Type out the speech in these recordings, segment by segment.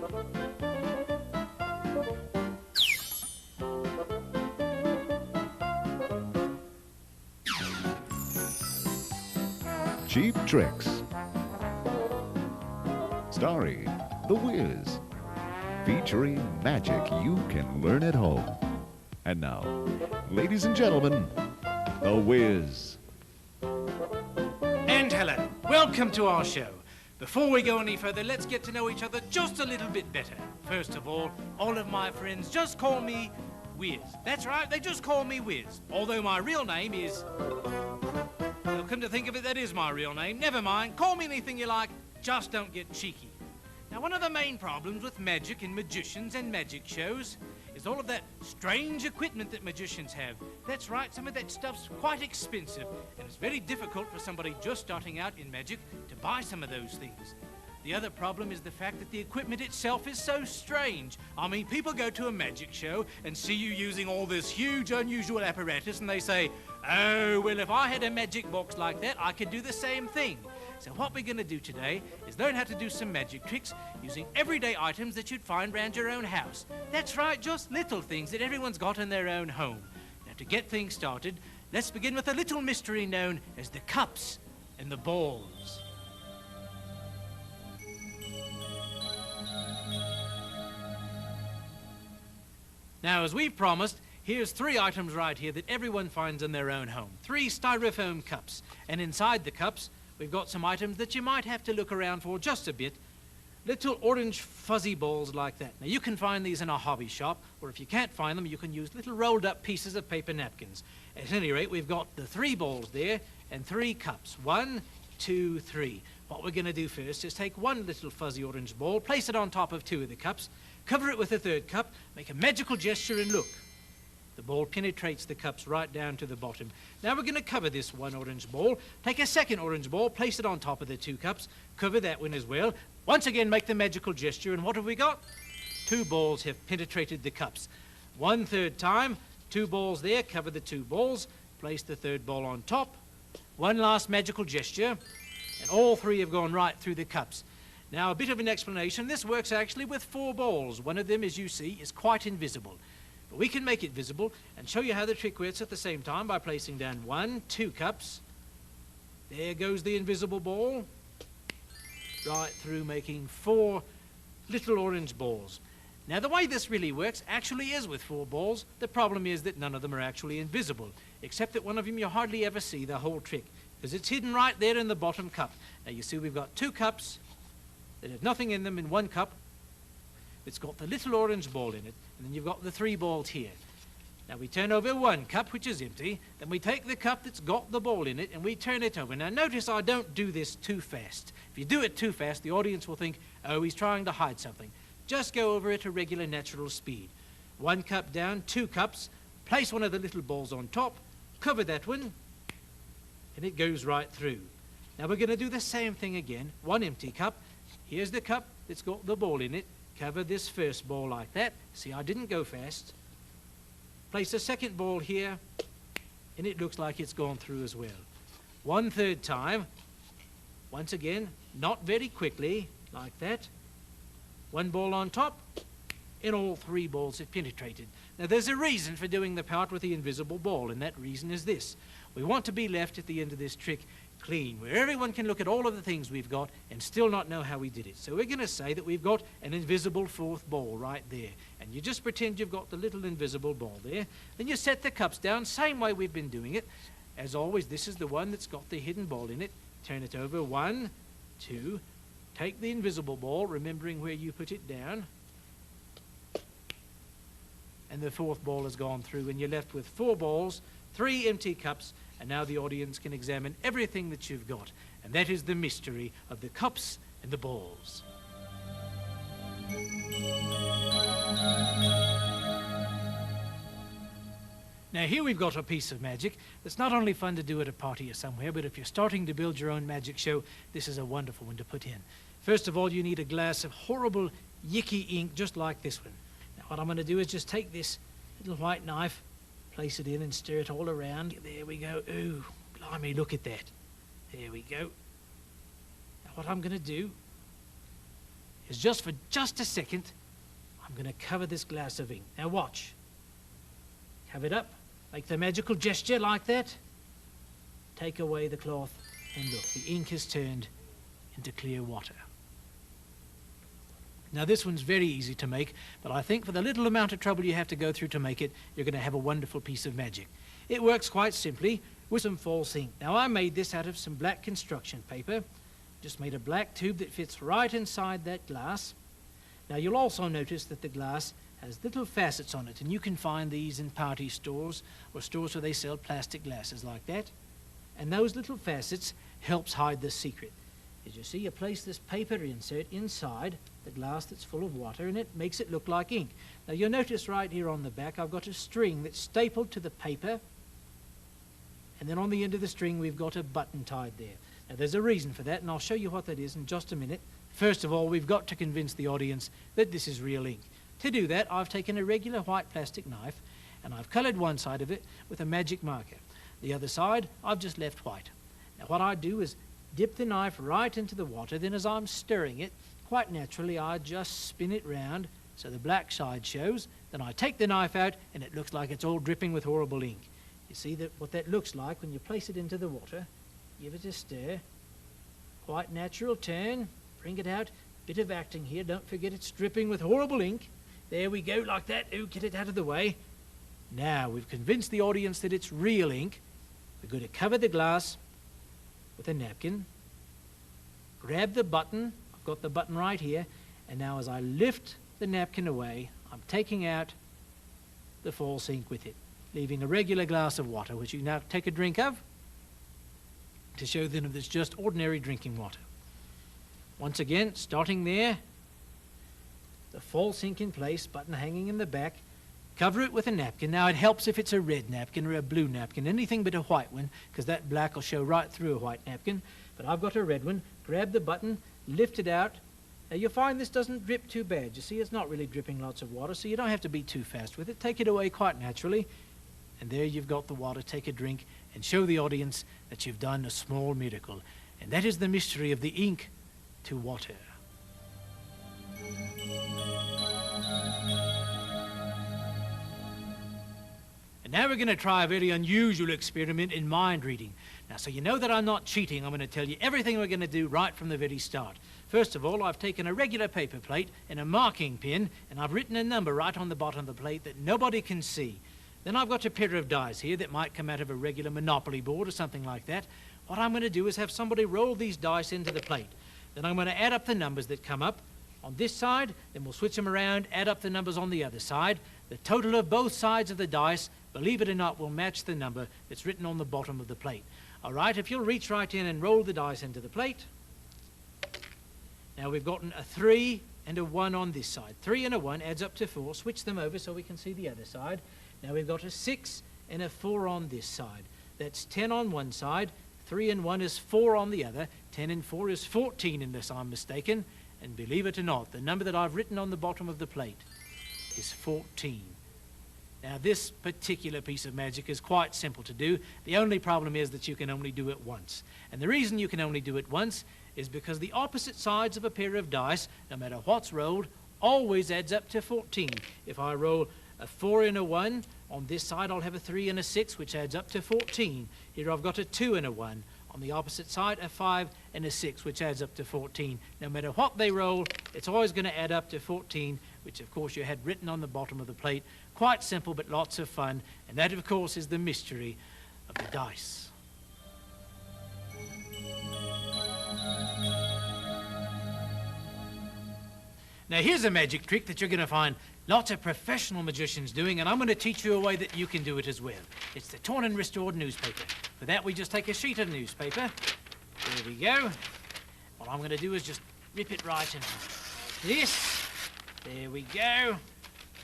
Cheap Tricks. Starring The Wiz. Featuring magic you can learn at home. And now, ladies and gentlemen, The Wiz. And Helen, welcome to our show. Before we go any further, let's get to know each other just a little bit better. First of all of my friends just call me Wiz. That's right, they just call me Wiz. Although my real name is... Well, come to think of it, that is my real name. Never mind, call me anything you like, just don't get cheeky. Now, one of the main problems with magic and magicians and magic shows is all of that strange equipment that magicians have. That's right, some of that stuff's quite expensive, and it's very difficult for somebody just starting out in magic to buy some of those things. The other problem is the fact that the equipment itself is so strange. I mean, people go to a magic show and see you using all this huge, unusual apparatus, and they say, oh, well, if I had a magic box like that, I could do the same thing. So what we're going to do today is learn how to do some magic tricks using everyday items that you'd find around your own house. That's right, just little things that everyone's got in their own home. Now, to get things started, let's begin with a little mystery known as the cups and the balls. Now, as we've promised, here's 3 items right here that everyone finds in their own home. 3 styrofoam cups. And inside the cups, we've got some items that you might have to look around for just a bit. Little orange fuzzy balls like that. Now, you can find these in a hobby shop, or if you can't find them, you can use little rolled up pieces of paper napkins. At any rate, we've got the 3 balls there and 3 cups. 1, 2, 3. What we're going to do first is take one little fuzzy orange ball, place it on top of 2 of the cups, cover it with a 3rd cup, make a magical gesture and look. The ball penetrates the cups right down to the bottom. Now we're going to cover this one orange ball, take a 2nd orange ball, place it on top of the 2 cups, cover that one as well. Once again, make the magical gesture, and what have we got? 2 balls have penetrated the cups. 1/3 time, 2 balls there, cover the 2 balls, place the 3rd ball on top. One last magical gesture, and all 3 have gone right through the cups. Now, a bit of an explanation. This works actually with 4 balls. One of them, as you see, is quite invisible. But we can make it visible and show you how the trick works at the same time by placing down 1, 2 cups. There goes the invisible ball. Right through, making 4 little orange balls. Now, the way this really works actually is with 4 balls. The problem is that none of them are actually invisible, except that one of them you hardly ever see the whole trick, because it's hidden right there in the bottom cup. Now, you see we've got 2 cups that have nothing in them in 1 cup. It's got the little orange ball in it, and then you've got the 3 balls here. Now we turn over 1 cup, which is empty, then we take the cup that's got the ball in it and we turn it over. Now notice I don't do this too fast. If you do it too fast, the audience will think, oh, he's trying to hide something. Just go over at a regular natural speed. 1 cup down, 2 cups, place one of the little balls on top, cover that one, and it goes right through. Now we're going to do the same thing again. 1 empty cup. Here's the cup that's got the ball in it. Cover this 1st ball like that. See, I didn't go fast. Place a 2nd ball here, and it looks like it's gone through as well. 1/3 time. Once again, not very quickly, like that. 1 ball on top, and all 3 balls have penetrated. Now, there's a reason for doing the part with the invisible ball, and that reason is this. We want to be left at the end of this trick clean, where everyone can look at all of the things we've got and still not know how we did it. So we're going to say that we've got an invisible 4th ball right there. And you just pretend you've got the little invisible ball there. Then you set the cups down, same way we've been doing it. As always, this is the one that's got the hidden ball in it. Turn it over, 1, 2. Take the invisible ball, remembering where you put it down. And the 4th ball has gone through, and you're left with 4 balls, 3 empty cups, and now the audience can examine everything that you've got. And that is the mystery of the cups and the balls. Now, here we've got a piece of magic that's not only fun to do at a party or somewhere, but if you're starting to build your own magic show, this is a wonderful one to put in. First of all, you need a glass of horrible, yicky ink just like this one. Now, what I'm going to do is just take this little white knife, place it in and stir it all around. There we go. Ooh, blimey, look at that. There we go. Now what I'm going to do is just for just a second, I'm going to cover this glass of ink. Now watch. Cover it up, make the magical gesture like that. Take away the cloth, and look, the ink has turned into clear water. Now this one's very easy to make, but I think for the little amount of trouble you have to go through to make it, you're going to have a wonderful piece of magic. It works quite simply with some false ink. Now I made this out of some black construction paper. Just made a black tube that fits right inside that glass. Now you'll also notice that the glass has little facets on it, and you can find these in party stores or stores where they sell plastic glasses like that. And those little facets helps hide the secret. As you see, you place this paper insert inside the glass that's full of water, and it makes it look like ink. Now you'll notice right here on the back I've got a string that's stapled to the paper, and then on the end of the string we've got a button tied there. Now there's a reason for that, and I'll show you what that is in just a minute. First of all, we've got to convince the audience that this is real ink. To do that, I've taken a regular white plastic knife and I've coloured one side of it with a magic marker. The other side I've just left white. Now what I do is dip the knife right into the water, then as I'm stirring it, quite naturally I just spin it round so the black side shows. Then I take the knife out and it looks like it's all dripping with horrible ink. You see that what that looks like when you place it into the water. Give it a stir, quite natural turn, bring it out, bit of acting here, don't forget it's dripping with horrible ink. There we go, like that. Oh, get it out of the way. Now we've convinced the audience that it's real ink. We're going to cover the glass with a napkin, grab the button, I've got the button right here, and now as I lift the napkin away, I'm taking out the false ink with it, leaving a regular glass of water, which you now take a drink of, to show them that it's just ordinary drinking water. Once again, starting there, the false ink in place, button hanging in the back, cover it with a napkin. Now it helps if it's a red napkin or a blue napkin, anything but a white one, because that black will show right through a white napkin. But I've got a red one. Grab the button, lift it out. Now you'll find this doesn't drip too bad. You see, it's not really dripping lots of water, so you don't have to be too fast with it. Take it away quite naturally. And there you've got the water. Take a drink and show the audience that you've done a small miracle. And that is the mystery of the ink to water. And now we're going to try a very unusual experiment in mind reading. Now, so you know that I'm not cheating, I'm going to tell you everything we're going to do right from the very start. First of all, I've taken a regular paper plate and a marking pen, and I've written a number right on the bottom of the plate that nobody can see. Then I've got a pair of dice here that might come out of a regular Monopoly board or something like that. What I'm going to do is have somebody roll these dice into the plate. Then I'm going to add up the numbers that come up on this side, then we'll switch them around, add up the numbers on the other side. The total of both sides of the dice, believe it or not, will match the number that's written on the bottom of the plate. All right, if you'll reach right in and roll the dice into the plate. Now we've gotten a 3 and a 1 on this side. 3 and a 1 adds up to 4. Switch them over so we can see the other side. Now we've got a 6 and a 4 on this side. That's 10 on one side. 3 and 1 is 4 on the other. 10 and 4 is 14 unless I'm mistaken. And believe it or not, the number that I've written on the bottom of the plate is 14. Now this particular piece of magic is quite simple to do. The only problem is that you can only do it once. And the reason you can only do it once is because the opposite sides of a pair of dice, no matter what's rolled, always adds up to 14. If I roll a 4 and a 1, on this side I'll have a 3 and a 6, which adds up to 14. Here I've got a 2 and a 1. On the opposite side, a 5 and a 6, which adds up to 14. No matter what they roll, it's always going to add up to 14, which of course you had written on the bottom of the plate. Quite simple, but lots of fun. And that, of course, is the mystery of the dice. Now here's a magic trick that you're going to find lots of professional magicians doing, and I'm going to teach you a way that you can do it as well. It's the torn and restored newspaper. For that, we just take a sheet of newspaper. There we go. What I'm going to do is just rip it right in like this. There we go.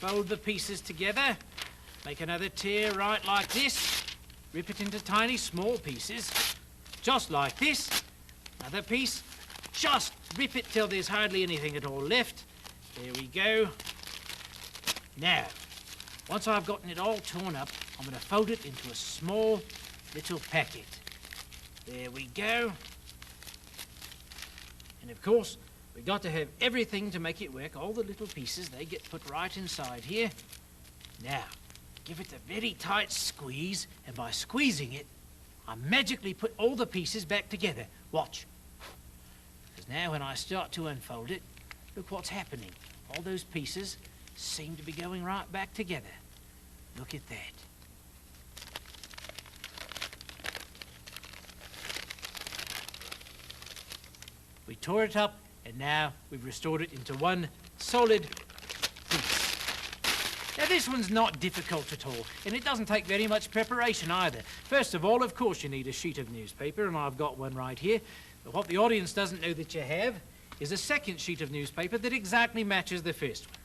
Fold the pieces together. Make another tear right like this. Rip it into tiny, small pieces. Just like this. Another piece. Just rip it till there's hardly anything at all left. There we go. Now, once I've gotten it all torn up, I'm going to fold it into a small little packet. There we go. And of course, We've got to have everything to make it work. All the little pieces, they get put right inside here. Now, give it a very tight squeeze, and by squeezing it, I magically put all the pieces back together. Watch. Because now when I start to unfold it, look what's happening. All those pieces seem to be going right back together. Look at that. We tore it up, and now we've restored it into one solid piece. Now this one's not difficult at all, and it doesn't take very much preparation either. First of all, of course, you need a sheet of newspaper, and I've got one right here. But what the audience doesn't know that you have is a second sheet of newspaper that exactly matches the first one.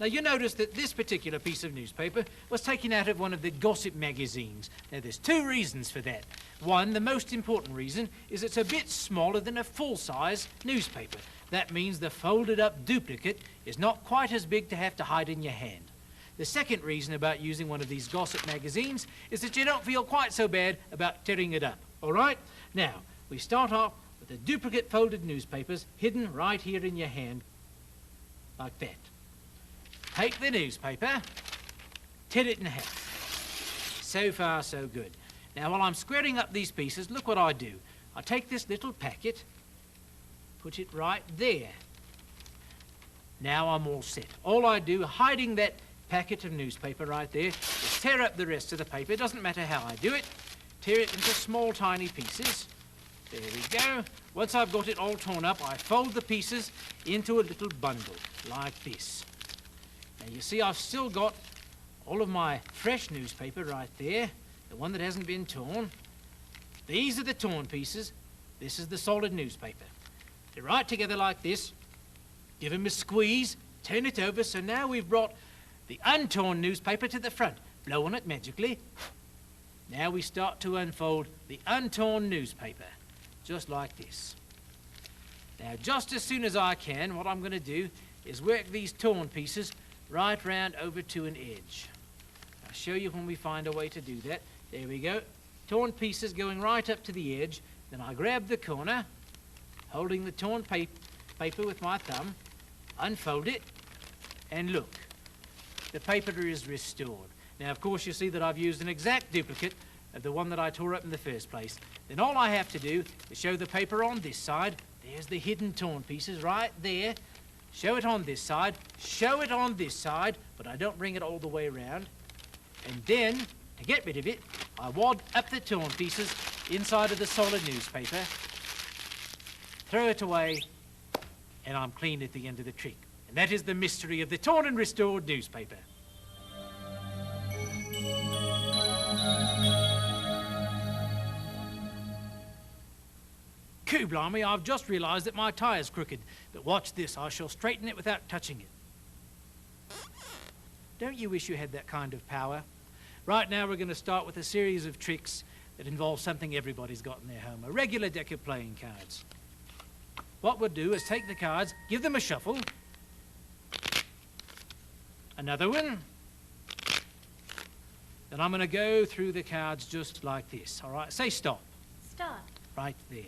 Now you notice that this particular piece of newspaper was taken out of one of the gossip magazines. Now there's two reasons for that. One, the most important reason, is it's a bit smaller than a full-size newspaper. That means the folded up duplicate is not quite as big to have to hide in your hand. The second reason about using one of these gossip magazines is that you don't feel quite so bad about tearing it up, all right? Now, we start off with the duplicate folded newspapers hidden right here in your hand, like that. Take the newspaper, tear it in half. So far, so good. Now, while I'm squaring up these pieces, look what I do. I take this little packet, put it right there. Now I'm all set. All I do, hiding that packet of newspaper right there, is tear up the rest of the paper. It doesn't matter how I do it. Tear it into small, tiny pieces. There we go. Once I've got it all torn up, I fold the pieces into a little bundle, like this. Now, you see, I've still got all of my fresh newspaper right there, the one that hasn't been torn. These are the torn pieces. This is the solid newspaper. They're right together like this. Give them a squeeze, turn it over, so now we've brought the untorn newspaper to the front. Blow on it magically. Now we start to unfold the untorn newspaper, just like this. Now, just as soon as I can, what I'm going to do is work these torn pieces right round over to an edge. I'll show you when we find a way to do that. There we go. Torn pieces going right up to the edge. Then I grab the corner, holding the torn paper with my thumb, unfold it, and look. The paper is restored. Now, of course, you see that I've used an exact duplicate of the one that I tore up in the first place. Then all I have to do is show the paper on this side. There's the hidden torn pieces right there. Show it on this side, show it on this side, but I don't bring it all the way around. And then, to get rid of it, I wad up the torn pieces inside of the solid newspaper, throw it away, and I'm clean at the end of the trick. And that is the mystery of the torn and restored newspaper. Blimey, I've just realised that my tie's crooked. But watch this, I shall straighten it without touching it. Don't you wish you had that kind of power? Right now we're going to start with a series of tricks that involve something everybody's got in their home, a regular deck of playing cards. What we'll do is take the cards, give them a shuffle, another one, then I'm going to go through the cards just like this, all right? Say stop. Stop. Right there.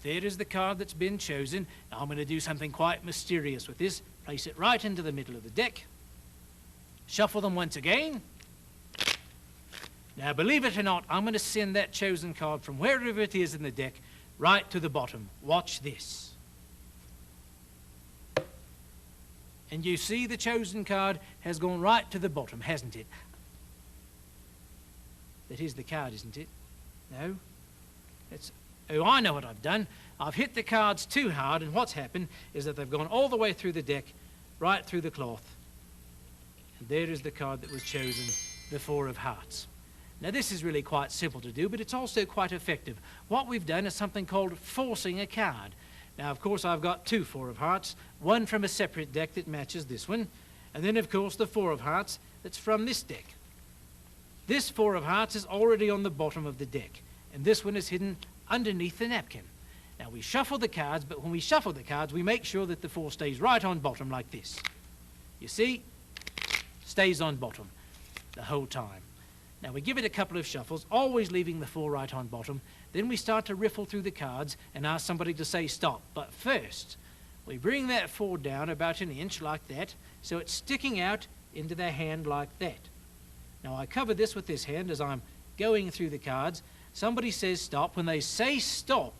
There is the card that's been chosen. Now I'm going to do something quite mysterious with this. Place it right into the middle of the deck. Shuffle them once again. Now, believe it or not, I'm going to send that chosen card from wherever it is in the deck right to the bottom. Watch this. And you see the chosen card has gone right to the bottom, hasn't it? That is the card, isn't it? No? Oh, I know what I've done. I've hit the cards too hard, and what's happened is that they've gone all the way through the deck, right through the cloth. And there is the card that was chosen, the Four of Hearts. Now, this is really quite simple to do, but it's also quite effective. What we've done is something called forcing a card. Now, of course, I've got two Four of Hearts, one from a separate deck that matches this one, and then, of course, the Four of Hearts that's from this deck. This Four of Hearts is already on the bottom of the deck, and this one is hidden underneath the napkin. Now, we shuffle the cards, but when we shuffle the cards, we make sure that the four stays right on bottom like this. You see? Stays on bottom the whole time. Now, we give it a couple of shuffles, always leaving the four right on bottom. Then we start to riffle through the cards and ask somebody to say stop. But first, We bring that 4 down about an inch like that, so it's sticking out into the hand like that. Now I cover this with this hand as I'm going through the cards. Somebody says stop. When they say stop,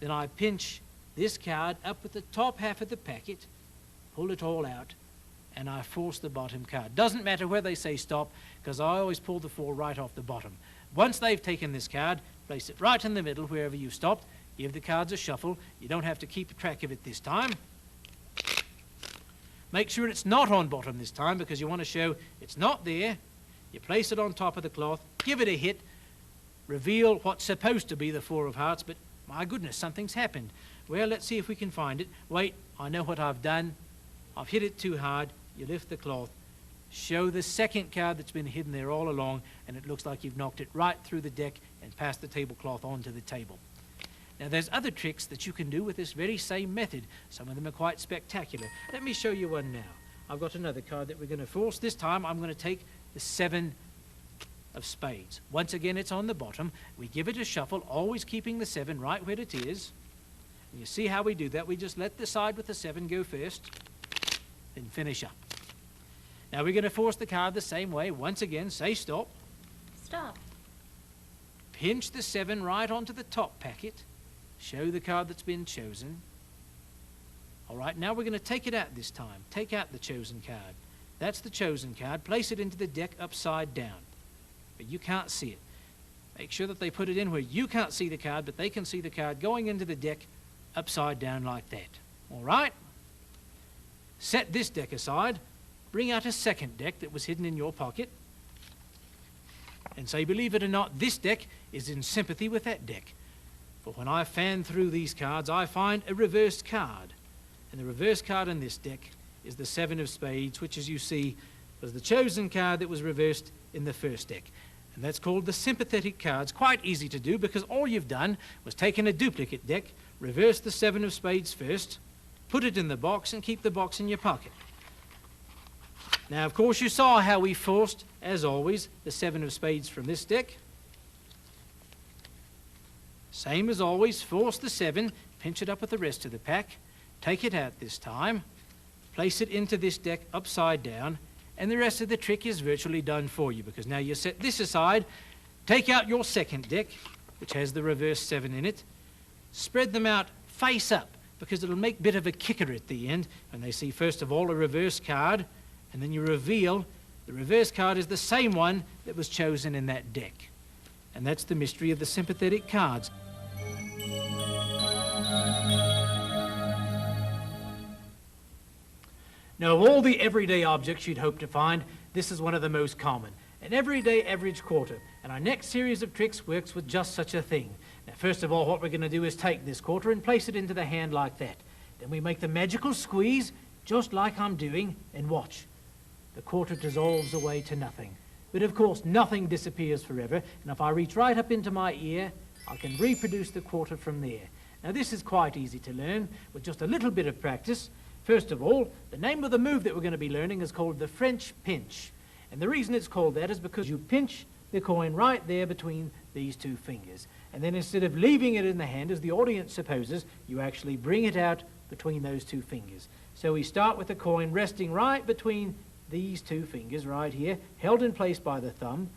then I pinch this card up at the top half of the packet, pull it all out, and I force the bottom card. Doesn't matter where they say stop, because I always pull the 4 right off the bottom. Once they've taken this card, place it right in the middle wherever you've stopped, give the cards a shuffle. You don't have to keep track of it this time. Make sure it's not on bottom this time, because you want to show it's not there. You place it on top of the cloth, give it a hit, reveal what's supposed to be the 4 of hearts, but my goodness, something's happened. Well, let's see if we can find it. Wait, I know what I've done. I've hit it too hard. You lift the cloth, show the second card that's been hidden there all along, and it looks like you've knocked it right through the deck and passed the tablecloth onto the table. Now, there's other tricks that you can do with this very same method. Some of them are quite spectacular. Let me show you one now. I've got another card that we're going to force. This time I'm going to take the 7 of spades. Once again, it's on the bottom. We give it a shuffle, always keeping the 7 right where it is. And you see how we do that. We just let the side with the 7 go first, then finish up. Now we're going to force the card the same way. Once again, say stop. Stop. Pinch the 7 right onto the top packet. Show the card that's been chosen. All right, now we're going to take it out this time. Take out the chosen card. That's the chosen card. Place it into the deck upside down. But you can't see it. Make sure that they put it in where you can't see the card, but they can see the card going into the deck upside down like that. All right? Set this deck aside. Bring out a second deck that was hidden in your pocket. And say, believe it or not, this deck is in sympathy with that deck. For when I fan through these cards, I find a reversed card. And the reverse card in this deck is the 7 of spades, which, as you see, was the chosen card that was reversed in the first deck. And that's called the sympathetic cards. Quite easy to do, because all you've done was taken a duplicate deck, reverse the 7 of spades first, put it in the box, and keep the box in your pocket. Now, of course, you saw how we forced, as always, the 7 of spades from this deck. Same as always, force the 7, pinch it up with the rest of the pack, take it out this time, place it into this deck upside down, and the rest of the trick is virtually done for you, because now you set this aside, take out your second deck, which has the reverse 7 in it, spread them out face up, because it'll make a bit of a kicker at the end, and they see first of all a reverse card, and then you reveal the reverse card is the same one that was chosen in that deck. And that's the mystery of the sympathetic cards. Now, of all the everyday objects you'd hope to find, this is one of the most common. An everyday average quarter. And our next series of tricks works with just such a thing. Now, first of all, what we're going to do is take this quarter and place it into the hand like that. Then we make the magical squeeze, just like I'm doing, and watch. The quarter dissolves away to nothing. But of course, nothing disappears forever, and if I reach right up into my ear, I can reproduce the quarter from there. Now, this is quite easy to learn with just a little bit of practice. First of all, the name of the move that we're going to be learning is called the French pinch. And the reason it's called that is because you pinch the coin right there between these 2 fingers. And then instead of leaving it in the hand, as the audience supposes, you actually bring it out between those 2 fingers. So we start with the coin resting right between these 2 fingers right here, held in place by the thumb.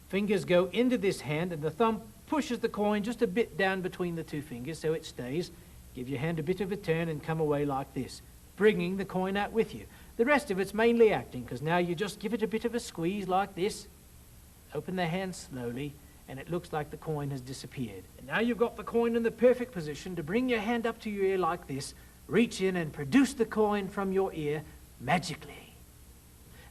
Fingers go into this hand, and the thumb pushes the coin just a bit down between the 2 fingers so it stays. Give your hand a bit of a turn and come away like this, bringing the coin out with you. The rest of it's mainly acting, because now you just give it a bit of a squeeze like this, open the hand slowly, and it looks like the coin has disappeared. And now you've got the coin in the perfect position to bring your hand up to your ear like this, reach in and produce the coin from your ear magically.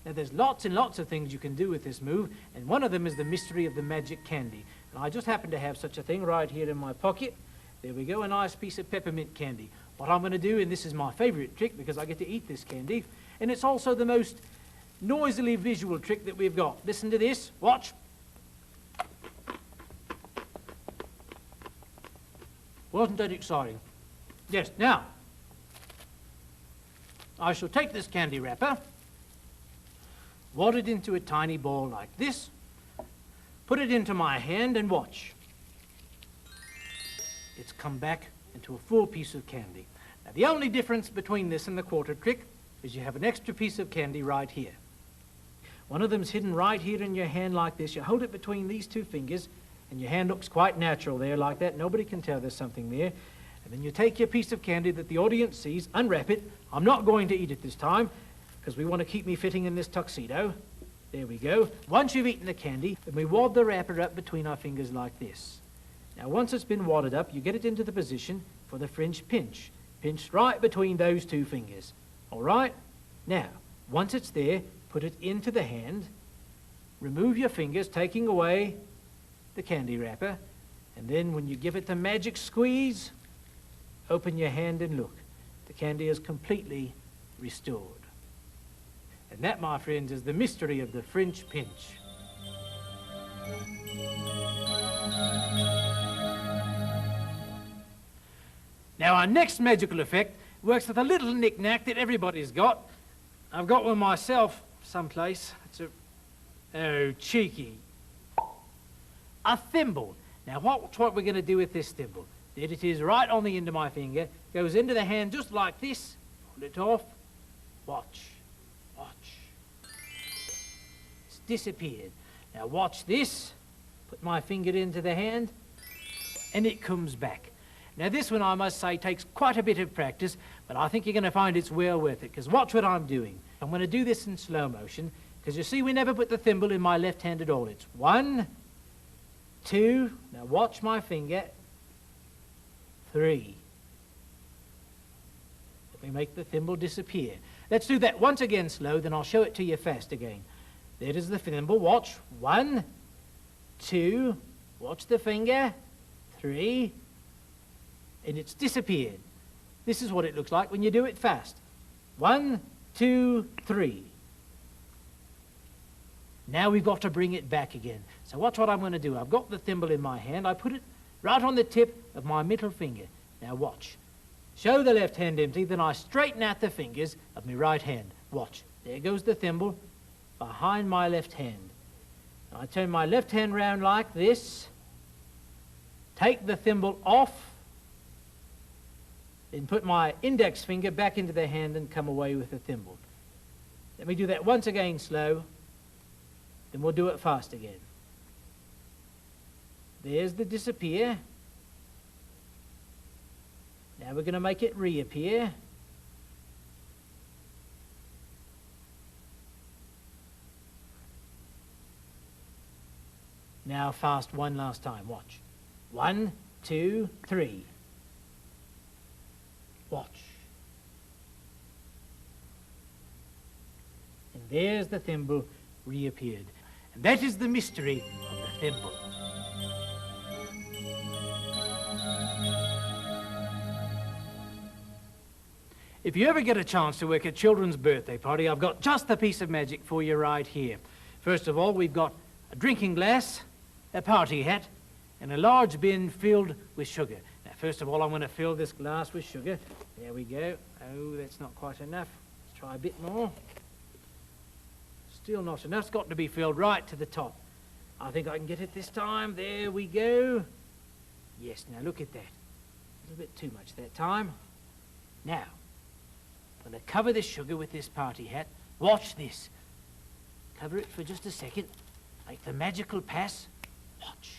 Now, there's lots and lots of things you can do with this move, and one of them is the mystery of the magic candy. And I just happen to have such a thing right here in my pocket. There we go, a nice piece of peppermint candy. What I'm going to do, and this is my favorite trick because I get to eat this candy, and it's also the most noisily visual trick that we've got. Listen to this. Watch. Wasn't that exciting? Yes, now, I shall take this candy wrapper, wad it into a tiny ball like this, put it into my hand, and watch. It's come back into a full piece of candy. Now, the only difference between this and the quarter trick is you have an extra piece of candy right here. One of them's hidden right here in your hand like this. You hold it between these two fingers, and your hand looks quite natural there like that. Nobody can tell there's something there. And then you take your piece of candy that the audience sees, unwrap it. I'm not going to eat it this time, because we want to keep me fitting in this tuxedo. There we go. Once you've eaten the candy, then we wad the wrapper up between our fingers like this. Now, once it's been wadded up, you get it into the position for the French pinch. Pinched right between those two fingers. All right? Now, once it's there, put it into the hand. Remove your fingers, taking away the candy wrapper. And then when you give it the magic squeeze, open your hand and look. The candy is completely restored. And that, my friends, is the mystery of the French pinch. Now, our next magical effect works with a little knick-knack that everybody's got. I've got one myself someplace. Oh, cheeky. A thimble. Now, what we're going to do with this thimble? There it is, right on the end of my finger. Goes into the hand just like this. Pull it off. Watch. Watch. It's disappeared. Now, watch this. Put my finger into the hand, and it comes back. Now, this one, I must say, takes quite a bit of practice, but I think you're going to find it's well worth it, because watch what I'm doing. I'm going to do this in slow motion, because you see, we never put the thimble in my left hand at all. It's 1, 2, now watch my finger, 3. Let me make the thimble disappear. Let's do that once again slow, then I'll show it to you fast again. There is the thimble. Watch. 1, 2, watch the finger, 3, and it's disappeared. This is what it looks like when you do it fast. 1, 2, 3. Now we've got to bring it back again. So watch what I'm going to do. I've got the thimble in my hand. I put it right on the tip of my middle finger. Now watch. Show the left hand empty, then I straighten out the fingers of my right hand. Watch. There goes the thimble behind my left hand. I turn my left hand round like this. Take the thimble off. Then put my index finger back into the hand and come away with the thimble. Let me do that once again slow. Then we'll do it fast again. There's the disappear. Now we're going to make it reappear. Now fast one last time. Watch. 1, 2, 3. Watch. And there's the thimble reappeared. And that is the mystery of the thimble. If you ever get a chance to work a children's birthday party, I've got just a piece of magic for you right here. First of all, we've got a drinking glass, a party hat, and a large bin filled with sugar. Now, first of all, I'm going to fill this glass with sugar. There we go. Oh, that's not quite enough. Let's try a bit more. Still not enough. It's got to be filled right to the top. I think I can get it this time. There we go. Yes, now look at that. A little bit too much that time. Now, I'm going to cover the sugar with this party hat. Watch this. Cover it for just a second. Make the magical pass. Watch.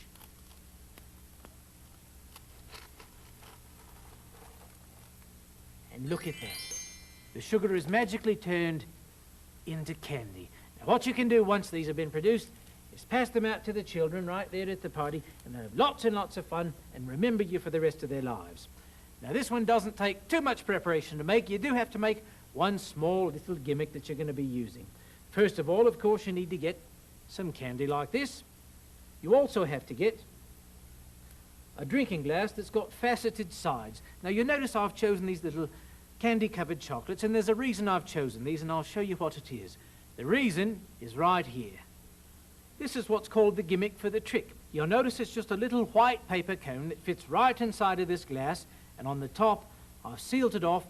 And look at that. The sugar is magically turned into candy. Now, what you can do once these have been produced is pass them out to the children right there at the party, and they'll have lots and lots of fun and remember you for the rest of their lives. Now, this one doesn't take too much preparation to make. You do have to make one small little gimmick that you're going to be using. First of all, of course, you need to get some candy like this. You also have to get a drinking glass that's got faceted sides. Now, you notice I've chosen these little candy-covered chocolates, and there's a reason I've chosen these, and I'll show you what it is. The reason is right here. This is what's called the gimmick for the trick. You'll notice it's just a little white paper cone that fits right inside of this glass, and on the top, I've sealed it off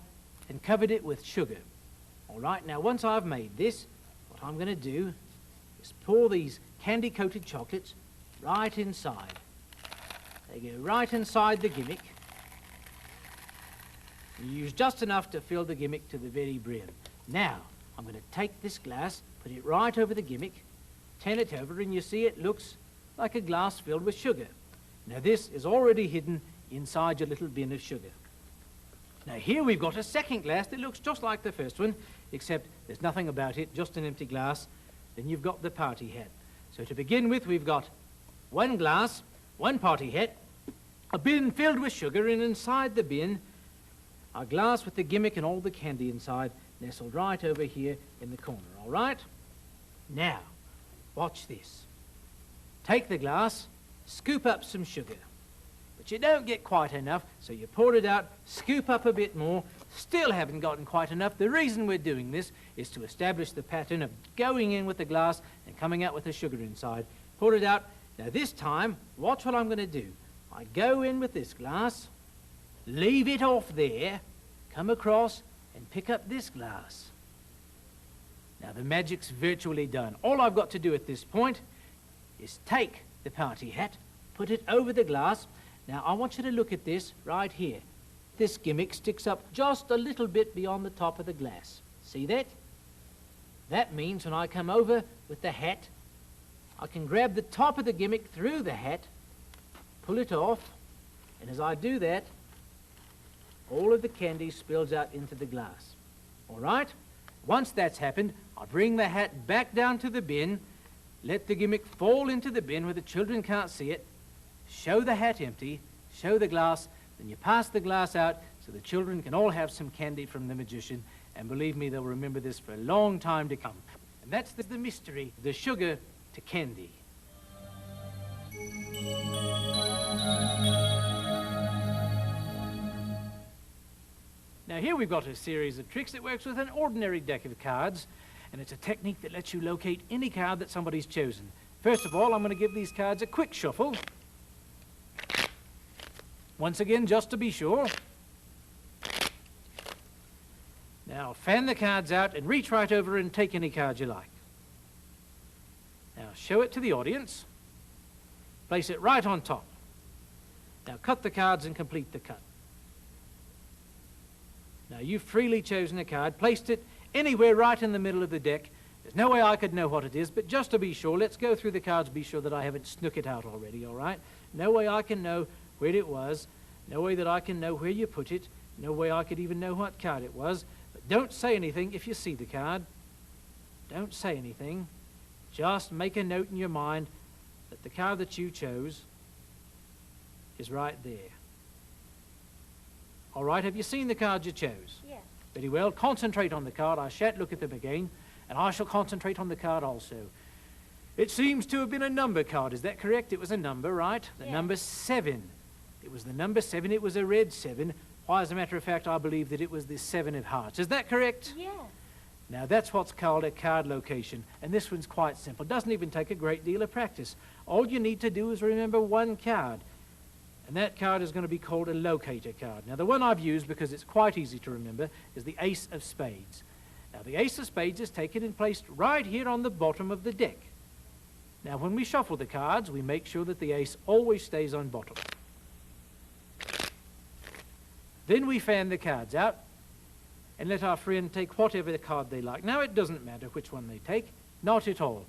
and covered it with sugar. All right, now once I've made this, what I'm going to do is pour these candy-coated chocolates right inside. They go right inside the gimmick. You use just enough to fill the gimmick to the very brim. Now, I'm going to take this glass, put it right over the gimmick, turn it over, and you see it looks like a glass filled with sugar. Now, this is already hidden inside your little bin of sugar. Now, here we've got a second glass that looks just like the first one, except there's nothing about it, just an empty glass. Then you've got the party hat. So to begin with, we've got one glass, one party hat, a bin filled with sugar, and inside the bin, a glass with the gimmick and all the candy inside, nestled right over here in the corner, all right? Now, watch this. Take the glass, scoop up some sugar. But you don't get quite enough, so you pour it out, scoop up a bit more, still haven't gotten quite enough. The reason we're doing this is to establish the pattern of going in with the glass and coming out with the sugar inside. Pour it out. Now this time, watch what I'm going to do. I go in with this glass, leave it off there, come across and pick up this glass. Now the magic's virtually done. All I've got to do at this point is take the party hat, put it over the glass. Now I want you to look at this right here. This gimmick sticks up just a little bit beyond the top of the glass. See that? That means when I come over with the hat, I can grab the top of the gimmick through the hat, pull it off, and as I do that, all of the candy spills out into the glass. All right? Once that's happened, I bring the hat back down to the bin, let the gimmick fall into the bin where the children can't see it, show the hat empty, show the glass, then you pass the glass out so the children can all have some candy from the magician, and believe me, they'll remember this for a long time to come. And that's the mystery, the sugar to candy. Now here we've got a series of tricks that works with an ordinary deck of cards, and it's a technique that lets you locate any card that somebody's chosen. First of all, I'm going to give these cards a quick shuffle. Once again, just to be sure. Now fan the cards out and reach right over and take any card you like. Now show it to the audience. Place it right on top. Now cut the cards and complete the cut. Now, you've freely chosen a card, placed it anywhere right in the middle of the deck. There's no way I could know what it is, but just to be sure, let's go through the cards, be sure that I haven't snook it out already, all right? No way I can know where it was, no way that I can know where you put it, no way I could even know what card it was. But don't say anything if you see the card. Don't say anything. Just make a note in your mind that the card that you chose is right there. All right, have you seen the card you chose? Yes. Very well. Concentrate on the card. I shan't look at them again, and I shall concentrate on the card also. It seems to have been a number card. Is that correct? It was a number, right? The Yes. number 7. It was the number 7. It was a red 7. Why, as a matter of fact, I believe that it was the 7 of hearts. Is that correct? Yes. Now, that's what's called a card location, and this one's quite simple. It doesn't even take a great deal of practice. All you need to do is remember one card. And that card is going to be called a locator card. Now, the one I've used, because it's quite easy to remember, is the Ace of Spades. Now, the Ace of Spades is taken and placed right here on the bottom of the deck. Now, when we shuffle the cards, we make sure that the ace always stays on bottom. Then we fan the cards out and let our friend take whatever card they like. Now, it doesn't matter which one they take. Not at all.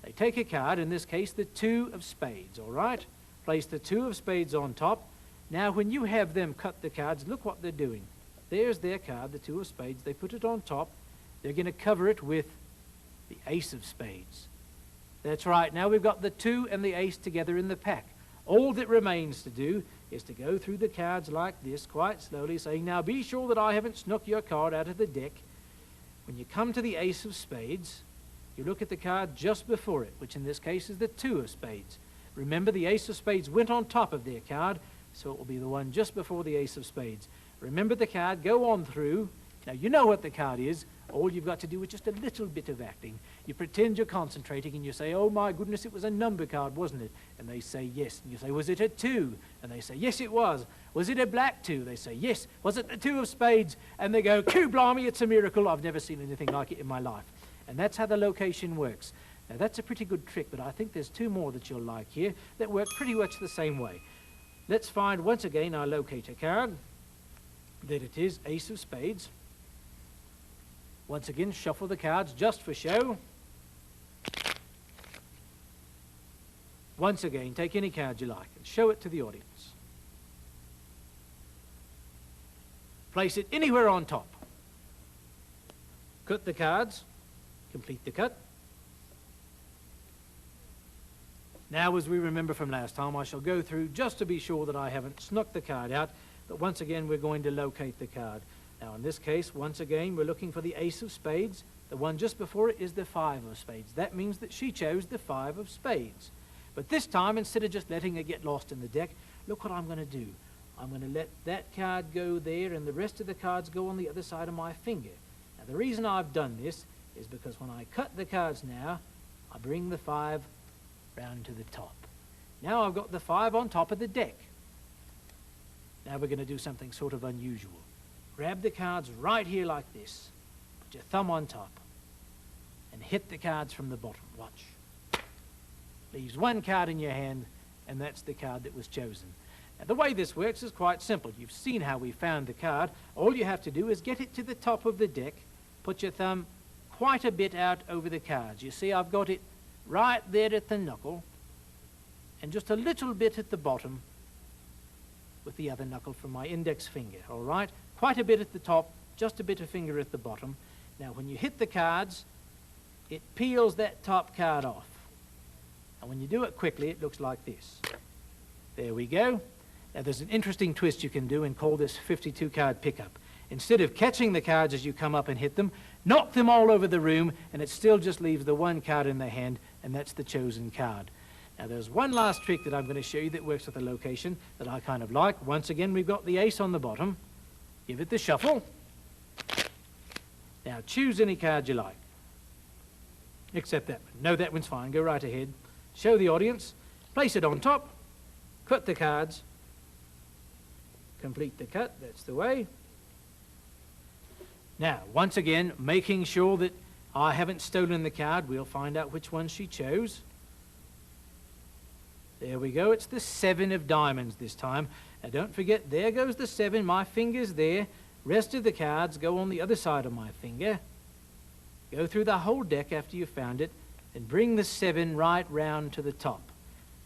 They take a card, in this case, the 2 of Spades, all right? Place the 2 of Spades on top. Now, when you have them cut the cards, look what they're doing. There's their card, the 2 of Spades. They put it on top. They're going to cover it with the Ace of Spades. That's right. Now we've got the 2 and the Ace together in the pack. All that remains to do is to go through the cards like this, quite slowly, saying, now be sure that I haven't snuck your card out of the deck. When you come to the Ace of Spades, you look at the card just before it, which in this case is the 2 of Spades. Remember, the Ace of Spades went on top of their card, so it will be the one just before the Ace of Spades. Remember the card, go on through. Now, you know what the card is. All you've got to do is just a little bit of acting. You pretend you're concentrating and you say, oh my goodness, it was a number card, wasn't it? And they say yes. And you say, was it a 2? And they say, yes, it was. Was it a black 2? They say, yes. Was it the 2 of Spades? And they go, coo blimey, it's a miracle. I've never seen anything like it in my life. And that's how the location works. Now, that's a pretty good trick, but I think there's 2 more that you'll like here that work pretty much the same way. Let's find, once again, our locator card. There it is, ace of spades. Once again, shuffle the cards just for show. Once again, take any card you like and show it to the audience. Place it anywhere on top. Cut the cards, complete the cut. Now, as we remember from last time, I shall go through just to be sure that I haven't snuck the card out, but once again we're going to locate the card. Now in this case, once again, we're looking for the ace of spades. The one just before it is the five of spades. That means that she chose the five of spades. But this time, instead of just letting it get lost in the deck, look what I'm going to do. I'm going to let that card go there and the rest of the cards go on the other side of my finger. Now the reason I've done this is because when I cut the cards now, I bring the five round to the top. Now I've got the five on top of the deck. Now we're going to do something sort of unusual. Grab the cards right here like this. Put your thumb on top and hit the cards from the bottom. Watch. Leaves one card in your hand, and that's the card that was chosen. Now the way this works is quite simple. You've seen how we found the card. All you have to do is get it to the top of the deck, put your thumb quite a bit out over the cards. You see I've got it right there at the knuckle, and just a little bit at the bottom with the other knuckle from my index finger, all right? Quite a bit at the top, just a bit of finger at the bottom. Now when you hit the cards, it peels that top card off. And when you do it quickly, it looks like this. There we go. Now there's an interesting twist you can do and call this 52 card pickup. Instead of catching the cards as you come up and hit them, knock them all over the room, and it still just leaves the one card in the hand, and that's the chosen card. Now there's one last trick that I'm going to show you that works with the location that I kind of like. Once again, we've got the ace on the bottom. Give it the shuffle. Now choose any card you like. Except that one. No, that one's fine. Go right ahead. Show the audience. Place it on top. Cut the cards. Complete the cut. That's the way. Now, once again, making sure that I haven't stolen the card, we'll find out which one she chose. There we go. It's the 7 of diamonds this time. Now, don't forget, there goes the 7. My finger's there. Rest of the cards go on the other side of my finger. Go through the whole deck after you've found it, and bring the 7 right round to the top.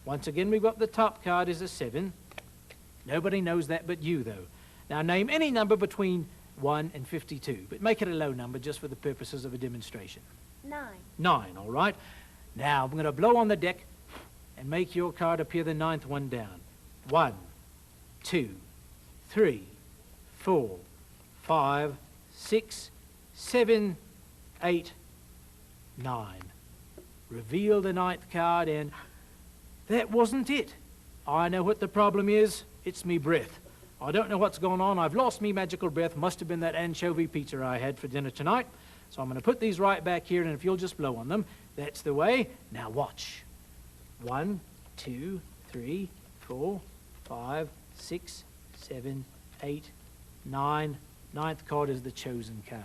Once again, we've got the top card is a 7. Nobody knows that but you, though. Now, name any number between 1 and 52, but make it a low number just for the purposes of a demonstration. 9. 9, all right. Now, I'm going to blow on the deck and make your card appear the 9th one down. 1, 2, 3, 4, 5, 6, 7, 8, 9. Reveal the 9th card, and that wasn't it. I know what the problem is. It's me breath. I don't know what's going on. I've lost me magical breath. Must have been that anchovy pizza I had for dinner tonight. So I'm going to put these right back here, and if you'll just blow on them, that's the way. Now watch. 1, 2, 3, 4, 5, 6, 7, 8, 9. 9th card is the chosen card.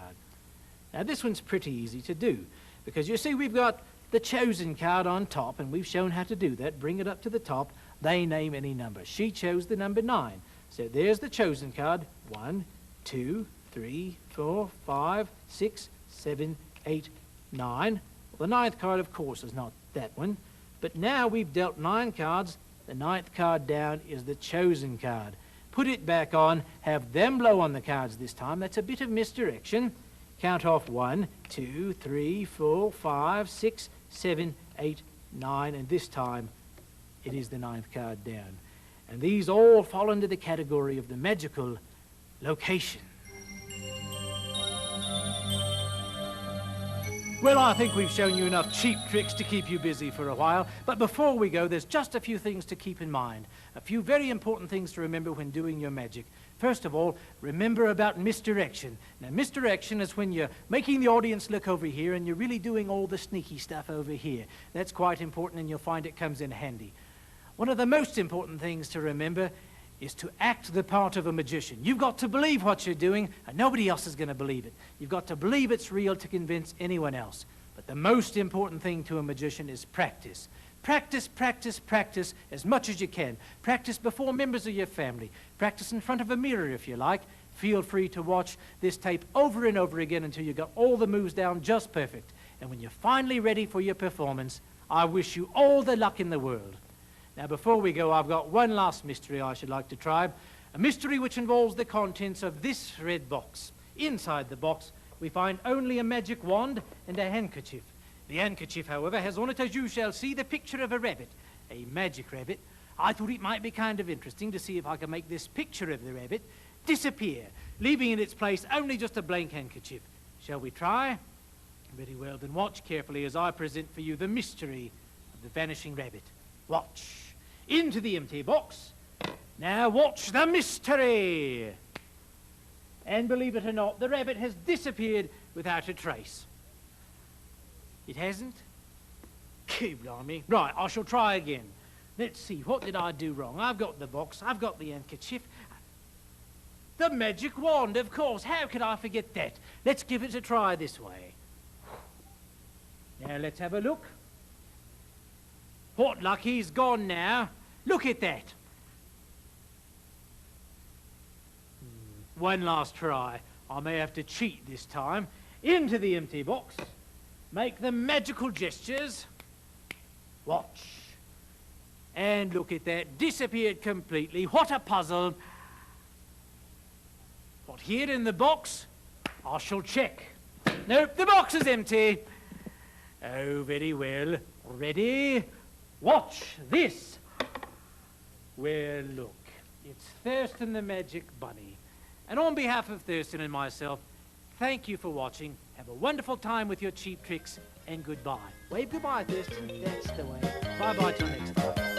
Now this one's pretty easy to do, because you see we've got the chosen card on top, and we've shown how to do that. Bring it up to the top. They name any number. She chose the number 9. So there's the chosen card. 1, 2, 3, 4, 5, 6, 7, 8, 9. Well, the 9th card, of course, is not that one. But now we've dealt 9 cards. The 9th card down is the chosen card. Put it back on. Have them blow on the cards this time. That's a bit of misdirection. Count off 1, 2, 3, 4, 5, 6, 7, 8, 9. And this time it is the 9th card down. And these all fall into the category of the magical location. Well, I think we've shown you enough cheap tricks to keep you busy for a while. But before we go, there's just a few things to keep in mind. A few very important things to remember when doing your magic. First of all, remember about misdirection. Now, misdirection is when you're making the audience look over here and you're really doing all the sneaky stuff over here. That's quite important, and you'll find it comes in handy. One of the most important things to remember is to act the part of a magician. You've got to believe what you're doing, and nobody else is going to believe it. You've got to believe it's real to convince anyone else. But the most important thing to a magician is practice. Practice, practice, practice as much as you can. Practice before members of your family. Practice in front of a mirror if you like. Feel free to watch this tape over and over again until you got all the moves down just perfect. And when you're finally ready for your performance, I wish you all the luck in the world. Now, before we go, I've got one last mystery I should like to try. A mystery which involves the contents of this red box. Inside the box, we find only a magic wand and a handkerchief. The handkerchief, however, has on it, as you shall see, the picture of a rabbit, a magic rabbit. I thought it might be kind of interesting to see if I can make this picture of the rabbit disappear, leaving in its place only just a blank handkerchief. Shall we try? Very well, then watch carefully as I present for you the mystery of the vanishing rabbit. Watch. Into the empty box. Now watch the mystery. And believe it or not, the rabbit has disappeared without a trace. It hasn't? Blimey. Right, I shall try again. Let's see, what did I do wrong? I've got the box, I've got the handkerchief. The magic wand, of course. How could I forget that? Let's give it a try this way. Now let's have a look. What luck, he's gone now. Look at that. One last try. I may have to cheat this time. Into the empty box. Make the magical gestures. Watch. And look at that. Disappeared completely. What a puzzle. But here in the box, I shall check. Nope, the box is empty. Oh, very well. Ready? Watch this. Well, look. It's Thurston the Magic Bunny. And on behalf of Thurston and myself, thank you for watching. Have a wonderful time with your cheap tricks, and goodbye. Wave goodbye, Thurston. That's the way. Bye-bye till next time.